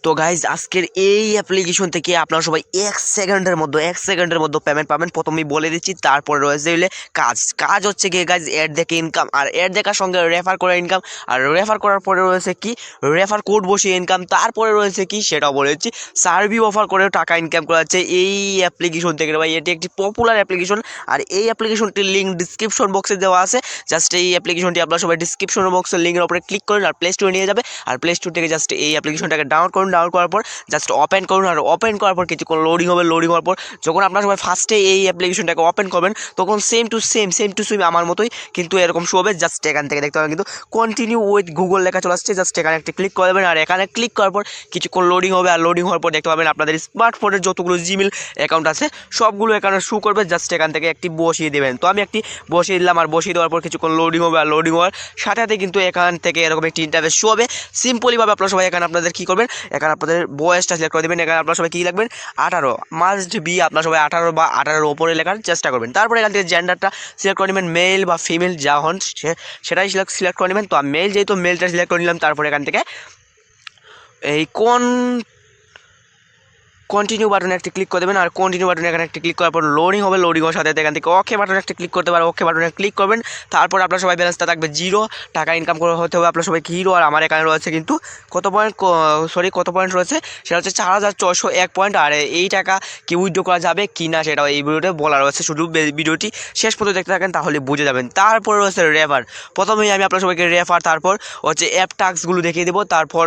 তো গাইজ আজকের এই অ্যাপ্লিকেশন থেকে আপনারা সবাই এক সেকেন্ডের মধ্যে পেমেন্ট পাবেন। প্রথমেই বলে দিচ্ছি। তারপরে রয়েছে হলে কাজ হচ্ছে কি গাইজ, অ্যাড দেখে ইনকাম, আর অ্যাড দেখার সঙ্গে রেফার করে ইনকাম, আর রেফার করার পরে রয়েছে কি রেফার কোড বসিয়ে ইনকাম, তারপরে রয়েছে কি সেটাও বলেছি সার্ভি অফার করেও টাকা ইনকাম করা যাচ্ছে এই অ্যাপ্লিকেশন থেকে। ভাই এটি একটি পপুলার অ্যাপ্লিকেশন, আর এই অ্যাপ্লিকেশনটির লিঙ্ক ডিসক্রিপশন বক্সে দেওয়া আছে। জাস্ট এই অ্যাপ্লিকেশনটি আপনারা সবাই ডিসক্রিপশন বক্সের লিঙ্কের উপরে ক্লিক করুন আর প্লে স্টোরে নিয়ে যাবে, আর প্লে স্টোর থেকে জাস্ট এই অ্যাপ্লিকেশনটাকে ডাউনলোড করুন। ডাউনলোড করার পর জাস্ট ওপেন করুন, আর ওপেন করার পর কিছুক্ষণ লোডিং হবে। লোডিং হওয়ার পর যখন আপনারা সবাই ফার্স্টে এই অ্যাপ্লিকেশনটাকে ওপেন করবেন তখন সেম টু সেম আমার মতোই কিন্তু এরকম শো হবে। জাস্ট এখান থেকে দেখতে পাবেন কিন্তু কন্টিনিউ উইথ গুগল লেখা চলে আসছে। জাস্ট এখানে একটা ক্লিক করে দেবেন, আর এখানে ক্লিক করার পর কিছুক্ষণ লোডিং হবে, আর লোডিং হওয়ার পর দেখতে পাবেন আপনাদের স্মার্টফোনের যতগুলো জিমেল অ্যাকাউন্ট আছে সবগুলো এখানে শো করবে। জাস্ট এখান থেকে একটি বসিয়ে দেবেন। তো আমি একটি বসিয়ে দিলাম, আর বসিয়ে দেওয়ার পর কিছুক্ষণ লোডিং হবে, আর লোডিং হওয়ার সাথে সাথে কিন্তু এখান থেকে এরকম একটি ইন্টারফেস শো হবে। সিম্পলিভাবে আপনারা সবাই এখানে আপনাদের কী করবেন, এখানে আপনাদের বয়সটা সিলেক্ট করে দেবেন। এখানে আপনারা সবাই কী লাগবেন, 18 মাস্ট বি, আপনারা সবাই 18 বা 18-এর ওপরে লেখার চেষ্টা করবেন। তারপরে এখান থেকে জেন্ডারটা সিলেক্ট করে নেবেন, মেল বা ফিমেল যা হন সেটাই সিলেক্ট করে নেবেন। তো আমি মেল যেহেতু মেলটা সিলেক্ট করে নিলাম। তারপরে এখান থেকে এই কন্টিনিউ বাটনে একটা ক্লিক করে দেবেন, আর কন্টিনিউ বাটনে এখানে একটা ক্লিক করার পর লোডিং হবে। লোডিং হওয়ার সাথে এখান থেকে ওকে বাটনে একটা ক্লিক করতে পারে, ওকে বাটনে ক্লিক করবেন। তারপর আপনার সবাই ব্যালেন্সটা থাকবে 0 টাকা ইনকাম করে হতে হবে আপনার সবাই 0। আর আমার এখানে রয়েছে কিন্তু কত পয়েন্ট রয়েছে সেটা হচ্ছে 4401 পয়েন্ট। আর এই টাকা কি উইথড্র করা যাবে কি না সেটাও এই ভিডিওতে বলা রয়েছে। শুধু ভিডিওটি শেষ পর্যন্ত দেখতে থাকেন তাহলে বুঝে যাবেন। তারপর রয়েছে রেফার। প্রথমেই আমি আপনার সবাইকে রেফার, তারপর হচ্ছে অ্যাপ টাস্কগুলো দেখিয়ে দেবো, তারপর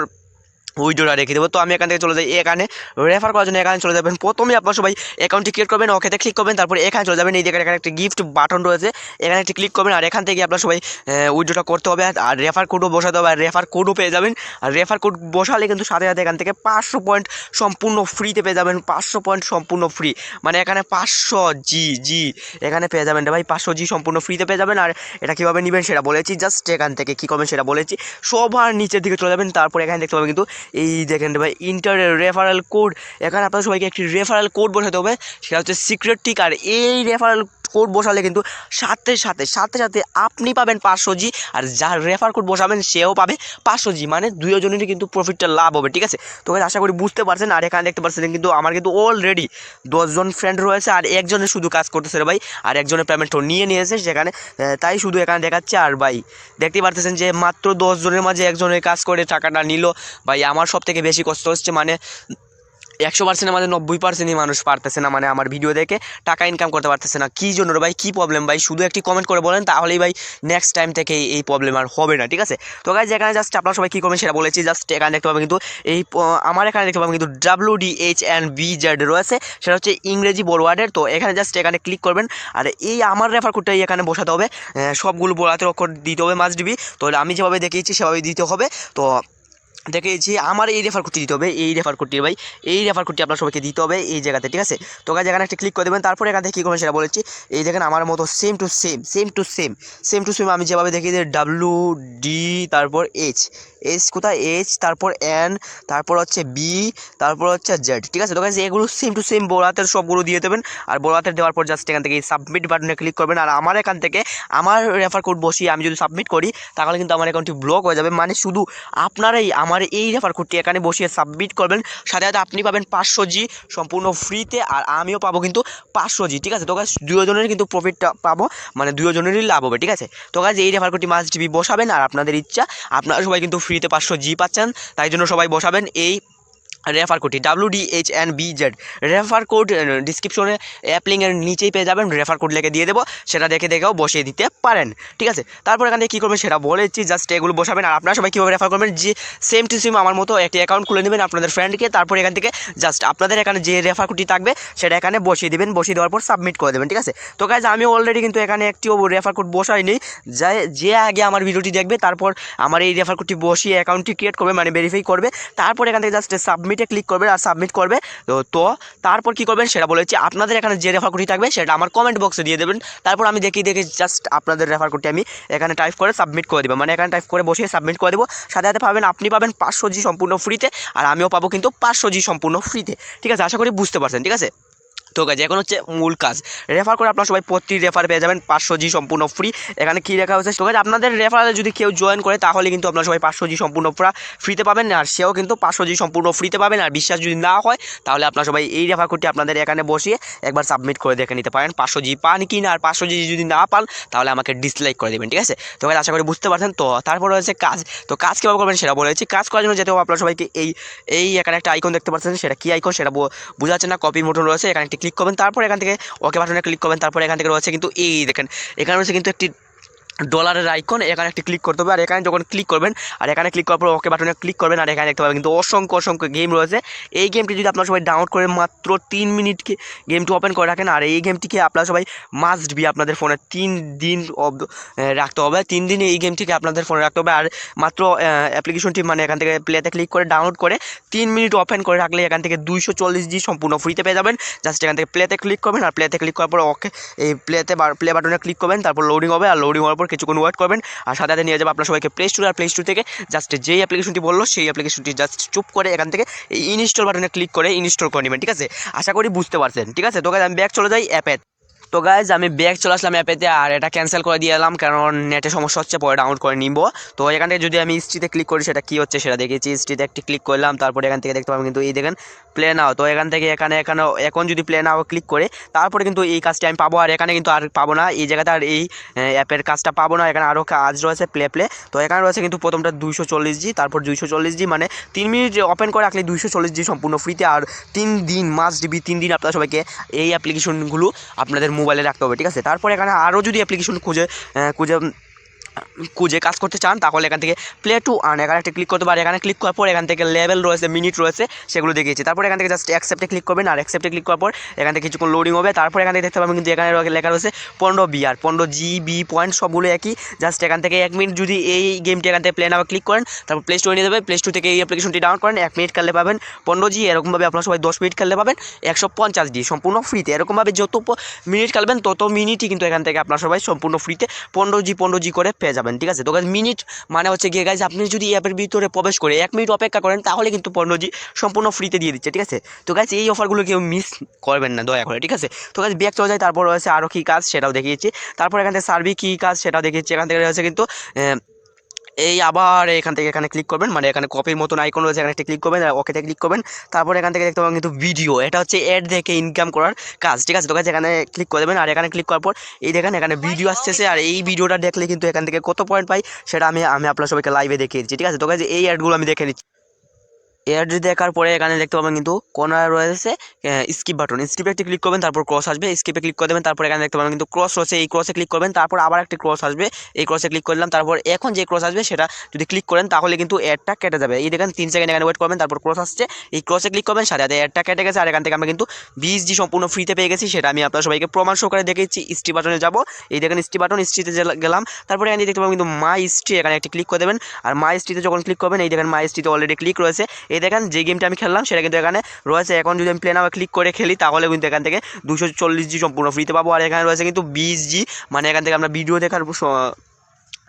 উইড্রোটা রেখে দেবো। তো আমি এখান থেকে চলে যাই এখানে রেফার করার জন্য। এখানে চলে যাবেন, প্রথমেই আপনার সবাই অ্যাকাউন্টটি ক্রিয়েট করবেন, ওকেতে ক্লিক করবেন। তারপরে এখানে চলে যাবেন, এই জায়গায় এখানে একটা গিফট বাটন রয়েছে, এখানে একটি ক্লিক করবেন। আর এখান থেকে আপনার সবাই উইড্রোটা করতে হবে, আর রেফার কোডও বসাতে হবে, আর রেফার কোডও পেয়ে যাবেন। আর রেফার কোড বসালে কিন্তু সাথে সাথে এখান থেকে 500 পয়েন্ট সম্পূর্ণ ফ্রিতে পেয়ে যাবেন। 500 পয়েন্ট সম্পূর্ণ ফ্রি, মানে এখানে 500 জি এখানে পেয়ে যাবেন রে ভাই, 500 জি সম্পূর্ণ ফ্রিতে পেয়ে যাবেন। আর এটা কীভাবে নেবেন সেটা বলেছি। জাস্ট এখান থেকে কী করবেন সেটা বলেছি। সবার নিচের দিকে চলে যাবেন, তারপর এখানে দেখতে পাবেন কিন্তু এই দেখেন ভাই ইন্টার রেফারেল কোড। এখানে আপনার সবাইকে একটি রেফারেল কোড বসাতে হবে, সেটা হচ্ছে সিক্রেট টিক। আর এই রেফারেল কোড বসালে কিন্তু সাথে সাথে আপনি পাবেন 500 জি, আর যার রেফার কোড বসাবেন সেও পাবে 500 জি, মানে দুজনেরই কিন্তু প্রফিটটা লাভ হবে। ঠিক আছে, তো আশা করি বুঝতে পারছেন। আর এখানে দেখতে পাচ্ছেন কিন্তু আমার কিন্তু অলরেডি 10 জন ফ্রেন্ড রয়েছে, আর একজনের শুধু কাজ করতেছে রে ভাই, আর একজনের পেমেন্টও নিয়ে নিয়েছে সেখানে, তাই শুধু এখানে দেখাচ্ছে। আর ভাই দেখতেই পারতেছেন যে মাত্র 10 জনের মাঝে একজনের কাজ করে টাকাটা নিল। ভাই আমার সব থেকে বেশি কষ্ট হচ্ছে, মানে 100%-এর মাঝে 90%ই মানুষ পারতেছে না, মানে আমার ভিডিও দেখে টাকা ইনকাম করতে পারতেছে না। কী জন্য রে ভাই, কী প্রবলেম ভাই, শুধু একটি কমেন্ট করে বলেন, তাহলেই ভাই নেক্সট টাইম থেকে এই প্রবলেম আর হবে না। ঠিক আছে, তো গাইজ এখানে জাস্ট আপনারা সবাই কী করবেন সেটা বলেছি। জাস্ট এখানে দেখতে পাবেন কিন্তু এই আমার এখানে দেখতে পাবেন কিন্তু WDHNVZ রয়েছে, সেটা হচ্ছে ইংরেজি বড়ওয়ার্ডের। তো এখানে জাস্ট এখানে ক্লিক করবেন, আর এই আমার রেফার কোডটাই এখানে বসাতে হবে। সবগুলো বড় হাতের অক্ষর দিতে হবে মাস্ট বি। তো আমি যেভাবে দেখিয়েছি সেভাবে দিতে হবে। তো দেখেছি আমার এই রেফার কোডটি দিতে হবে, এই রেফার কোডটি ভাই, এই রেফার কোডটি আপনার সবাইকে দিতে হবে এই জায়গাতে। ঠিক আছে, তো গাইজ এখানে একটা ক্লিক করে দেবেন। তারপরে এখান থেকে কী করবেন সেটা বলেছি। এই দেখেন আমার মতো সেম টু সেম আমি যেভাবে দেখি যে WD, তারপর এইচ কোথায় এইচ, তারপর N, তারপর হচ্ছে B, তারপর হচ্ছে Z। ঠিক আছে, তো গাইজ এগুলো সেম টু সেম বড় হাতের সবগুলো দিয়ে দেবেন। আর বড় হাতের দেওয়ার পর জাস্ট এখান থেকে সাবমিট বাটনে ক্লিক করবেন। আর আমার এখান থেকে আমার রেফার কোড বসিয়ে আমি যদি সাবমিট করি তাহলে কিন্তু আমার অ্যাকাউন্টটি ব্লক হয়ে যাবে। মানে শুধু আপনারাই আমার এই রেফার কোডটি এখানে বসিয়ে সাবমিট করবেন, সাথে সাথে আপনি পাবেন 500 জি সম্পূর্ণ ফ্রিতে, আর আমিও পাবো কিন্তু 500 জি। ঠিক আছে, তো গাইজ দুজনের কিন্তু প্রফিটটা পাবো, মানে দুজনেরই লাভ হবে। ঠিক আছে, তো গাইজ এই রেফার কোডটি মাস্ট বি বসাবেন, আর আপনাদের ইচ্ছা আপনারা সবাই কিন্তু ফ্রিতে 500 জি পাচ্ছেন, তাই জন্য সবাই বসাবেন এই রেফার কোডটি WDHNVZ। রেফার কোড ডিসক্রিপশনে অ্যাপ লিঙ্কের নিচেই পেয়ে যাবেন, রেফার কোড লিখে দিয়ে দেবো, সেটা দেখেও বসিয়ে দিতে পারেন। ঠিক আছে, তারপর এখান থেকে কী করবেন সেটা বলেছি। জাস্ট এগুলো বসাবেন, আর আপনারা সবাই কীভাবে রেফার করবেন, যে সেম টু সেম আমার মতো একটি অ্যাকাউন্ট খুলে নেবেন আপনাদের ফ্রেন্ডকে। তারপর এখান থেকে জাস্ট আপনাদের এখানে যে রেফার কোডটি থাকবে সেটা এখানে বসিয়ে দেবেন, বসিয়ে দেওয়ার পর সাবমিট করে দেবেন। ঠিক আছে, তো গাইজ আমি অলরেডি কিন্তু এখানে একটিও রেফার কোড বসাইনি। যে আগে আমার ভিডিওটি দেখবে তারপর আমার এই রেফার কোডটি বসিয়ে অ্যাকাউন্টটি ক্রিয়েট করবে, মানে ভেরিফাই করবে। তারপর এখান থেকে জাস্ট সাবমিটে ক্লিক করবে, আর সাবমিট করবে। তো তারপর কী করবেন সেটা বলেছি। আপনাদের এখানে যে রেফার কোডটি থাকবে সেটা আমার কমেন্ট বক্সে দিয়ে দেবেন। তারপর আমি দেখি জাস্ট আপনাদের রেফার কোডটি আমি এখানে টাইপ করে সাবমিট করে দেবো, মানে এখানে টাইপ করে বসিয়ে সাবমিট করে দেবো। সাথে সাথে পাবেন, আপনি পাবেন 500 জি সম্পূর্ণ ফ্রিতে, আর আমিও পাবো কিন্তু 500 জি সম্পূর্ণ ফ্রিতে। ঠিক আছে, আশা করি বুঝতে পারছেন। ঠিক আছে, তো গাইজ এখন হচ্ছে মূল কাজ, রেফার করে আপনারা সবাই প্রতি রেফার পেয়ে যাবেন 500G সম্পূর্ণ ফ্রি। এখানে কী লেখা হচ্ছে, তো গাইজ আপনাদের রেফারে যদি কেউ জয়েন করে তাহলে কিন্তু আপনারা সবাই 500G সম্পূর্ণ ফ্রিতে পাবেন, আর সেও কিন্তু 500G সম্পূর্ণ ফ্রিতে পাবেন। আর বিশ্বাস যদি না হয় তাহলে আপনারা সবাই এই রেফার কোডটি আপনাদের এখানে বসিয়ে একবার সাবমিট করে দেখে নিতে পারেন 500G পান কি না। আর 500G যদি না পান তাহলে আমাকে ডিসলাইক করে দেবেন, ঠিক আছে। তো গাইজ আশা করি বুঝতে পারছেন। তো তারপরে হচ্ছে কাজ, তো কাজ কীভাবে করবেন সেটা বলেছি। কাজ করার জন্য যেতে হবে আপনারা সবাইকে এই এখানে একটা আইকন দেখতে পাচ্ছেন, সেটা কী আইকন সেটা বোঝা যাচ্ছে না, কপির মতন রয়েছে, এখানে একটি ক্লিক করবেন, তারপর এখান থেকে ওকে বাটনে ক্লিক করবেন। তারপর এখান থেকে রয়েছে কিন্তু এই দেখেন এখানে রয়েছে কিন্তু একটি ডলারের আইকন, এখানে একটি ক্লিক করতে হবে। আর এখানে যখন ক্লিক করবেন আর এখানে ক্লিক করার পর ওকে বাটনে ক্লিক করবেন, আর এখানে দেখতে পাবেন কিন্তু অসংখ্য গেম রয়েছে। এই গেমটি যদি আপনারা সবাই ডাউনলোড করে মাত্র 3 মিনিটকে গেমটি ওপেন করে রাখেন, আর এই গেমটিকে আপনারা সবাই মাস্ট বি আপনাদের ফোনে 3 দিন রাখতে হবে, 3 দিন এই গেমটিকে আপনাদের ফোনে রাখতে হবে। আর মাত্র অ্যাপ্লিকেশনটি মানে এখান থেকে প্লেতে ক্লিক করে ডাউনলোড করে 3 মিনিট ওপেন করে রাখলে এখান থেকে 240G সম্পূর্ণ ফ্রিতে পেয়ে যাবেন। জাস্ট এখান থেকে প্লেতে ক্লিক করবেন, আর প্লেতে ক্লিক করার পর ওকে এই প্লে বাটনে ক্লিক করবেন, তারপর লোডিং হবে, আর লোডিং হওয়ার পর কিছুক্ষণ ওয়েট করবেন, আর সাথে সাথে নিয়ে যাবে আপনার সবাইকে প্লে স্টোর। আর প্লে স্টোর থেকে জাস্ট যেই অ্যাপ্লিকেশনটি বললো সেই অ্যাপ্লিকেশনটি জাস্ট চুপ করে এখান থেকে এই ইনস্টল বাটনে ক্লিক করে ইনস্টল করে নেবেন, ঠিক আছে। আশা করি বুঝতে পারছেন, ঠিক আছে। তো গাইজ আমি ব্যাক চলে যাই অ্যাপে। তো গাইজ আমি ব্যাক চলে আসলাম অ্যাপেতে, আর এটা ক্যান্সেল করে দিয়ে এলাম কারণ নেটে সমস্যা হচ্ছে, পরে ডাউনলোড করে নিব। তো এখান থেকে যদি আমি হিস্ট্রিতে ক্লিক করি সেটা কী হচ্ছে সেটা দেখেছি। হিস্ট্রিতে একটি ক্লিক করলাম, তারপরে এখান থেকে দেখতে পাবেন কিন্তু এই দেখেন প্লে নাও। তো এখান থেকে এখন যদি প্লে নাও ক্লিক করে তারপরে কিন্তু এই কাজটি আমি পাবো, আর এখানে কিন্তু আর পাবো না, এই জায়গাতে আর এই অ্যাপের কাজটা পাবো না। এখানে আরও কাজ রয়েছে প্লে। তো এখানে রয়েছে কিন্তু প্রথমটা 240G, তারপর 240G মানে 3 মিনিট ওপেন করে রাখলে 240G সম্পূর্ণ ফ্রিতে। আর 3 দিন মাস্ট বি 3 দিন আপনারা সবাইকে এই অ্যাপ্লিকেশনগুলো আপনাদের মোবাইলে রাখতে হবে, ঠিক আছে। তারপর এখানে আরও যদি অ্যাপ্লিকেশন খুঁজে কাজ করতে চান তাহলে এখান থেকে প্লে টু আর্ন এখানে একটা ক্লিক করতে পারে। এখানে ক্লিক করার পর এখান থেকে লেভেল রয়েছে, মিনিট রয়েছে, সেগুলো দেখিয়েছি। তারপর এখান থেকে জাস্ট অ্যাকসেপ্টে ক্লিক করবেন, আর অ্যাকসেপ্টে ক্লিক করার পর এখান থেকে কিছুক্ষণ লোডিং হবে। তারপর এখান থেকে দেখতে পাবেন কিন্তু এখানে লেখা রয়েছে 15B আর 15GB পয়েন্ট, সবগুলো একই। জাস্ট এখান থেকে 1 মিনিট যদি এই গেমটি এখান থেকে প্লে নাও ক্লিক করেন, তারপর প্লে স্টোরে নিয়ে যাবে, প্লে স্টোর থেকে এই অ্যাপ্লিকেশনটি ডাউনলোড করেন, 1 মিনিট খেললে পাবেন 15G। এরকমভাবে আপনারা সবাই 10 মিনিট খেললে পাবেন 150G সম্পূর্ণ ফ্রিতে। এরকমভাবে যত মিনিট খেলবেন তত মিনিটই কিন্তু এখান থেকে আপনারা সবাই সম্পূর্ণ ফ্রিতে 15G করে পেয়ে যাবেন, ঠিক আছে। তো মিনিট মানে হচ্ছে গিয়ে গাইজ আপনি যদি অ্যাপের ভিতরে প্রবেশ করে 1 মিনিট অপেক্ষা করেন তাহলে কিন্তু 15G সম্পূর্ণ ফ্রিতে দিয়ে দিচ্ছে, ঠিক আছে। তো গাইজ এই অফারগুলো কেউ মিস করবেন না দয়া করে, ঠিক আছে। তো গাইজ ব্যাক চলে যায়, তারপর রয়েছে আরও কী কাজ সেটাও দেখিয়েছি। তারপর এখান থেকে সার্ভি কী কাজ সেটাও দেখিয়েছি। এখান থেকে রয়েছে কিন্তু এই আবার এখান থেকে এখানে ক্লিক করবেন, মানে এখানে কপির মতন আইকন রয়েছে, এখানে একটা ক্লিক করবেন, ওকেতে ক্লিক করবেন। তারপর এখান থেকে দেখতে পাবেন কিন্তু ভিডিও, এটা হচ্ছে অ্যাড দেখে ইনকাম করার কাজ, ঠিক আছে। তো গাইজ এখানে ক্লিক করে দেবেন, আর এখানে ক্লিক করার পর এই দেখেন এখানে ভিডিও আসতেছে, আর এই ভিডিওটা দেখলে কিন্তু এখান থেকে কত পয়েন্ট পাই সেটা আমি আপনার সবাইকে লাইভে দেখিয়ে দিচ্ছি, ঠিক আছে। তো গাইজ এই অ্যাডগুলো আমি দেখে নিচ্ছি। এয়ারডি দেখার পরে এখানে দেখতে পাবেন কিন্তু কর্নারে রয়েছে স্কিপ বাটন, স্কিপে একটি ক্লিক করবেন, তারপর ক্রস আসবে, স্কিপে ক্লিক করে দেবেন। তারপর এখানে দেখতে পাবেন কিন্তু ক্রস রয়েছে, এই ক্রসে ক্লিক করবেন, তারপর আবার একটি ক্রস আসবে, এই ক্রসে ক্লিক করলাম। তারপর এখন যে ক্রস আসবে সেটা যদি ক্লিক করেন তাহলে কিন্তু অ্যাডটা কেটে যাবে। এই দেখেন 3 সেকেন্ড এখানে ওয়েট করবেন, তারপর ক্রস আসছে, এই ক্রসে ক্লিক করবেন, সাথে সাথে অ্যাডটা কেটে গেছে। আর এখান থেকে আমরা কিন্তু 20G সম্পূর্ণ ফ্রিতে পেয়ে গেছি, সেটা আমি আপনার সবাইকে প্রমাণ সহকারে দেখিয়েছি। স্টি বাটনে যাবো, এই দেখেন স্টি বাটন, স্টিতে গেলাম। তারপরে এখানে দেখতে পাবেন কিন্তু মাই স্টি, এখানে একটি ক্লিক করে দেবেন। আর মাই স্টিতে যখন ক্লিক করবেন এই দেখেন মাই স্টিতে অলরেডি ক্লিক রয়েছে। এই দেখেন যে গেমটা আমি খেললাম সেটা কিন্তু এখানে রয়েছে। এখন যদি আমি প্লে নাও ক্লিক করে খেলি তাহলে কিন্তু এখান থেকে 240G সম্পূর্ণ ফ্রিতে পাবো। আর এখানে রয়েছে কিন্তু 20G, মানে এখান থেকে আমরা ভিডিও দেখার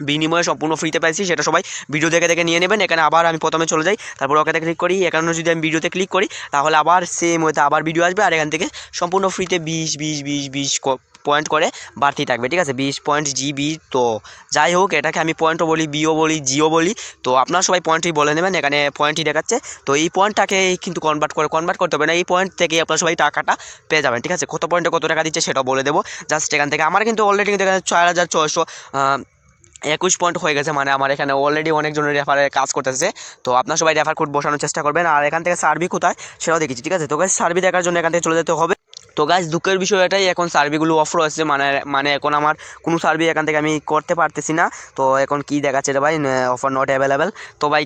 বিনিময়ে সম্পূর্ণ ফ্রিতে পাইছি, সেটা সবাই ভিডিও দেখে নিয়ে নেবেন। এখানে আবার আমি প্রথমে চলে যাই, তারপর ওকেতে ক্লিক করি। এখানে যদি আমি ভিডিওতে ক্লিক করি তাহলে আবার সেম হয়তো আবার ভিডিও আসবে, আর এখান থেকে সম্পূর্ণ ফ্রিতে 20 পয়েন্ট করে বাড়তেই থাকবে, ঠিক আছে। 20 পয়েন্ট জিবি। তো যাই হোক, এটাকে আমি পয়েন্টও বলি, বিও বলি, জিও বলি, তো আপনারা সবাই পয়েন্টই বলে নেবেন। এখানে পয়েন্টই দেখাচ্ছে, তো এই পয়েন্টটাকে কিন্তু কনভার্ট করতে হবে না, এই পয়েন্ট থেকে আপনারা সবাই টাকাটা পেয়ে যাবেন, ঠিক আছে। কত পয়েন্টে কত টাকা দিচ্ছে সেটাও বলে দেবো। জাস্ট এখান থেকে আমার কিন্তু অলরেডি কিন্তু এখানে 4621 পয়েন্ট হয়ে গেছে, মানে আমার এখানে অলরেডি অনেকজনের রেফারে কাজ করতেছে। তো আপনার সবাই রেফার কোড বসানোর চেষ্টা করবেন। আর এখান থেকে সার্ভি কোথায় সেটাও দেখেছি, ঠিক আছে। তো গাইস সার্ভি দেখার জন্য এখান থেকে চলে যেতে হবে। তো গাইস দুঃখের বিষয় এটাই, এখন সার্ভিগুলো অফ রয়েছে, মানে এখন আমার কোনো সার্ভি এখান থেকে আমি করতে পারতেছি না। তো এখন কি দেখাচ্ছে রে ভাই, অফার নট অ্যাভেলেবেল। তো ভাই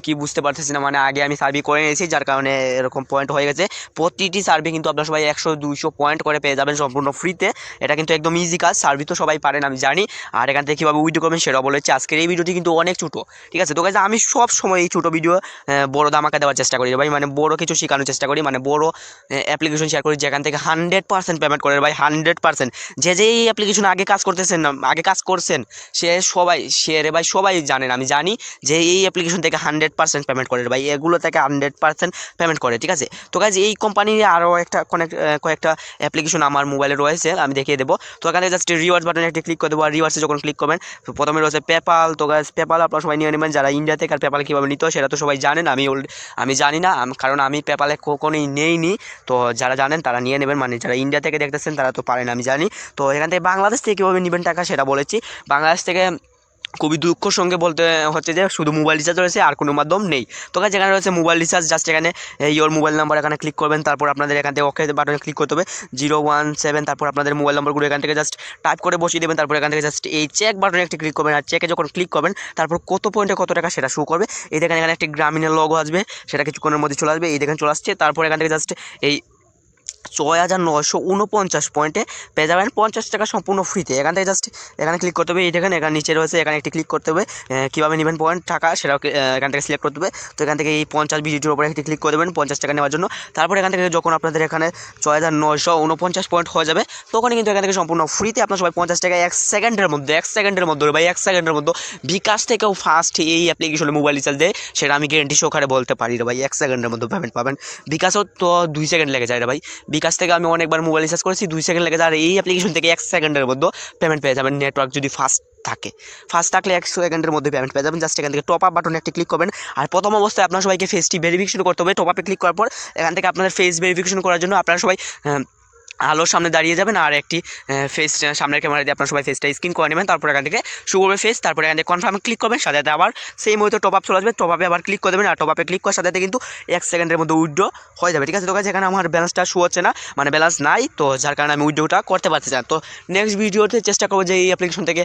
কি বুঝতে পারতেছি না, মানে আগে আমি সার্ভি করে নিয়েছি যার কারণে এরকম পয়েন্ট হয়ে গেছে। প্রতিটি সার্ভি কিন্তু আপনার সবাই 100-200 পয়েন্ট করে পেয়ে যাবেন সম্পূর্ণ ফ্রিতে। এটা কিন্তু একদম ইজি কাজ, সার্ভি তো সবাই পারেন আমি জানি। আর এখান থেকে কীভাবে উইথড্র করবেন সেটাও বলেছি। আজকের এই ভিডিওটি কিন্তু অনেক ছোটো, ঠিক আছে। তো গাইস আমি সব সময় এই ছোটো ভিডিও বড় ধামাকা দেওয়ার চেষ্টা করি ভাই, মানে বড় কিছু শেখানোর চেষ্টা করি, মানে বড় অ্যাপ্লিকেশন শেয়ার করি যেখান থেকে 100% পেমেন্ট করে ভাই, 100%। যে যে এই অ্যাপ্লিকেশনে আগে কাজ করতেছেন না, আগে কাজ করছেন, সে রে ভাই সবাই জানেন, আমি জানি যে এই অ্যাপ্লিকেশন থেকে 100% পেমেন্ট করে ভাই, এগুলো থেকে 100% পেমেন্ট করে, ঠিক আছে। তো গাইজ এই কোম্পানির আরও কয়েকটা অ্যাপ্লিকেশন আমার মোবাইলে রয়েছে, আমি দেখিয়ে দেবো। তো এখানে জাস্ট রিওয়ার্ডস বাটনে একটা ক্লিক করে দেবো, আর রিওয়ার্ডসে যখন ক্লিক করবেন তো প্রথমে রয়েছে পেপাল। তো গাইজ পেপাল আপনারা সবাই নিয়ে নেবেন, যারা ইন্ডিয়া থেকে। আর পেপাল কীভাবে নিতে হয় সেটা তো সবাই জানেন, আমি জানি না, কারণ আমি পেপালে কখনোই নেইনি। তো যারা জানেন তারা নিয়ে নেবেন, মানে যারা ইন্ডিয়া থেকে দেখতেছেন তারা তো পারেন, আমি জানি। তো এখান থেকে বাংলাদেশ থেকে কীভাবে নেবেন টাকা সেটা বলেছি। বাংলাদেশ থেকে খুবই দুঃখর সঙ্গে বলতে হচ্ছে যে শুধু মোবাইল রিচার্জ রয়েছে, আর কোনো মাধ্যম নেই। তো গাইজ যেখানে রয়েছে মোবাইল রিচার্জ, জাস্ট এখানে ইওর মোবাইল নাম্বার এখানে ক্লিক করবেন, তারপর আপনাদের এখান থেকে ওকে বাটনে ক্লিক করতে হবে 017, তারপর আপনাদের মোবাইল নাম্বারগুলো এখান থেকে জাস্ট টাইপ করে বসিয়ে দেবেন। তারপর এখান থেকে জাস্ট এই চেক বাটনে একটি ক্লিক করবেন, আর চেকে যখন ক্লিক করবেন তারপর কত পয়েন্টে কত টাকা সেটা শো করবে। এই দেখেন এখানে একটি গ্রামীণের লোগো আসবে, সেটা কিছুক্ষণের মধ্যে চলে আসবে, এই দেখেন চলে আসছে। তারপর এখান থেকে জাস্ট এই 6949 পয়েন্টে পেয়ে যাবেন 50 টাকা সম্পূর্ণ ফ্রিতে। এখান থেকে জাস্ট এখানে ক্লিক করতে হবে, এই দেখেন এখানে নিচে রয়েছে, এখানে একটি ক্লিক করতে হবে, কীভাবে নেবেন পয়েন্ট টাকা সেটাও এখান থেকে সিলেক্ট করতে হবে। তো এখান থেকে এই 50 ভিডিওটির উপরে একটি ক্লিক করে দেবেন 50 টাকা নেওয়ার জন্য। তারপর এখান থেকে যখন আপনাদের এখানে 6949 পয়েন্ট হয়ে যাবে, তখনই কিন্তু এখান থেকে সম্পূর্ণ ফ্রিতে আপনার সবাই 50 টাকা 1 সেকেন্ডের মধ্যে ভাই 1 সেকেন্ডের মধ্যে বিকাশ থেকেও ফাস্ট এই অ্যাপ্লিকেশনে মোবাইল রিচার্জ দেয়, সেটা আমি গ্যারেন্টি সহকারে বলতে পারি রে ভাই। 1 সেকেন্ডের মধ্যে পেমেন্ট পাবেন। বিকাশও তো 2 সেকেন্ড লেগে যায় রে ভাই, বিকাশ থেকে আমি অনেকবার মোবাইল রিচার্জ করেছি, 2 সেকেন্ড লেগে যায়। আর এই অ্যাপ্লিকেশন থেকে 1 সেকেন্ডের মধ্যে পেমেন্ট পেয়ে যাবেন, নেটওয়ার্ক যদি ফাস্ট থাকলে 1 সেকেন্ডের মধ্যে পেমেন্ট পেয়ে যাবেন। জাস্ট এখান থেকে টপ আপ বাটনে একটি ক্লিক করবেন, আর প্রথম অবস্থায় আপনার সবাইকে ফেসটি ভেরিফিকেশন করতে হবে। টপ আপে ক্লিক করার পর এখান থেকে আপনাদের ফেস ভেরিফিকেশন করার জন্য আপনারা সবাই আলোর সামনে দাঁড়িয়ে যাবেন, আর একটি ফেস সামনের ক্যামেরা দিয়ে আপনার সবাই ফেসটা স্ক্রিন করে নেবেন। তারপর এখান থেকে শো করবে ফেস, তারপরে এখান থেকে কনফার্মে ক্লিক করবেন, সাথে সাথে আবার সেই মুহূর্তে টপ আপ চলে আসবে, টপ আপে আবার ক্লিক করে দেবেন, আর টপ আপে ক্লিক করার সাথে কিন্তু 1 সেকেন্ডের মধ্যে উইথড্র হয়ে যাবে, ঠিক আছে। তো গাইস এখানে আমার ব্যালেন্সটা শো হচ্ছে না, মানে ব্যালেন্স নাই, তো যার কারণে আমি উইথড্রটা করতে পারছি না। তো নেক্সট ভিডিওতে চেষ্টা করবো যে এই অ্যাপ্লিকেশন থেকে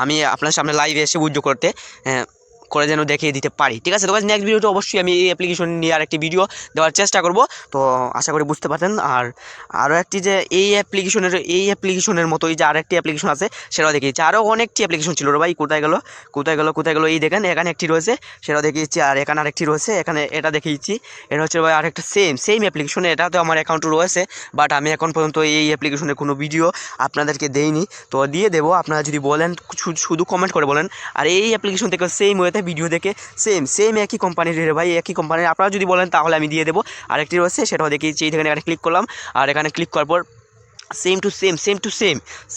আমি আপনার সামনে লাইভে এসে উইথড্র করে যেন দেখিয়ে দিতে পারি, ঠিক আছে। তো নেক্সট ভিডিওতে অবশ্যই আমি এই অ্যাপ্লিকেশন নিয়ে আরেকটি ভিডিও দেওয়ার চেষ্টা করব। তো আশা করি বুঝতে পারছেন। আর আরও একটি যে এই অ্যাপ্লিকেশনের মতোই যে আরেকটি অ্যাপ্লিকেশন আছে সেটাও দেখিয়েছি। আরও অনেকটি অ্যাপ্লিকেশন ছিল রে ভাই, কোথায় গেল এই দেখেন এখানে একটি রয়েছে, সেটাও দেখিয়েছি। আর এখানে আরেকটি রয়েছে, এখানে এটা দেখিয়েছি। এটা হচ্ছে ভাই আরেকটা সেম অ্যাপ্লিকেশনে, এটাতে আমার অ্যাকাউন্ট রয়েছে, বাট আমি এখন পর্যন্ত এই অ্যাপ্লিকেশনের কোনো ভিডিও আপনাদেরকে দেইনি। তো দিয়ে দেবো, আপনারা যদি বলেন শুধু কমেন্ট করে বলেন। আর এই অ্যাপ্লিকেশন থেকে সেম ওয়েতে ভিডিও দেখে সেম একই কোম্পানির রে ভাই, একই কোম্পানির আপনারা যদি বলেন তাহলে আমি দিয়ে দেবো। আরেকটি রয়েছে, সেটাও দেখিয়েছি। এখানে ক্লিক করলাম, আর এখানে ক্লিক করার পর সেম টু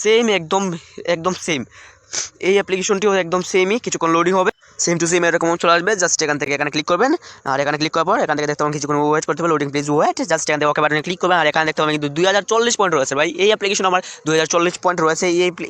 সেম একদম সেম এই অ্যাপ্লিকেশনটিও একদম সেমই, কিছুক্ষণ লোডিং হবে, সেম টু সেম এরকম চলে আসবে। জাস্ট এখান থেকে এখানে ক্লিক করবেন, আর এখানে ক্লিক করার পর এখান থেকে দেখতে পাবেন কিছুক্ষণ ওয়েট করতে হবে, লোডিং প্লিজ ওয়েট। জাস্ট এখান থেকে ওকে বাটনে ক্লিক করবেন, আর এখানে দেখতে পাবেন কিন্তু 2040 পয়েন্ট রয়েছে ভাই। এই অ্যাপ্লিকেশন আমার 2040 পয়েন্ট রয়েছে।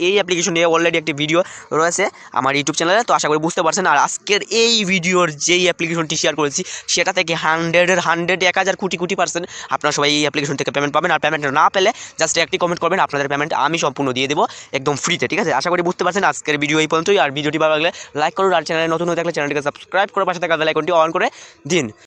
এই অ্যাপ্লিকেশন নিয়ে অলরেডি একটি ভিডিও রয়েছে আমার ইউটিউব চ্যানেলে, তো আশা করি বুঝতে পারছেন। আর আজকের এই ভিডিওর যেই অ্যাপ্লিকেশনটি শেয়ার করেছি সেটা থেকে 100 কোটি% আপনারা সবাই এই অ্যাপ্লিকেশন থেকে পেমেন্ট পাবেন। আর পেমেন্ট না পেলে জাস্ট একটি কমেন্ট করবেন, আপনাদের পেমেন্ট আমি সম্পূর্ণ দিয়ে দেবো একদম ফ্রিতে, ঠিক আছে। আশা করি বুঝতে পারছেন। আজকের ভিডিও এই পর্যন্তই। আর ভিডিওটি ভালো লাগলে লাইক করুন, আর চ্যানেলে নতুন হয়ে থাকলে চ্যানেলটিকে সাবস্ক্রাইব করে পাশে থাকা বেল আইকনটি অন করে দিন।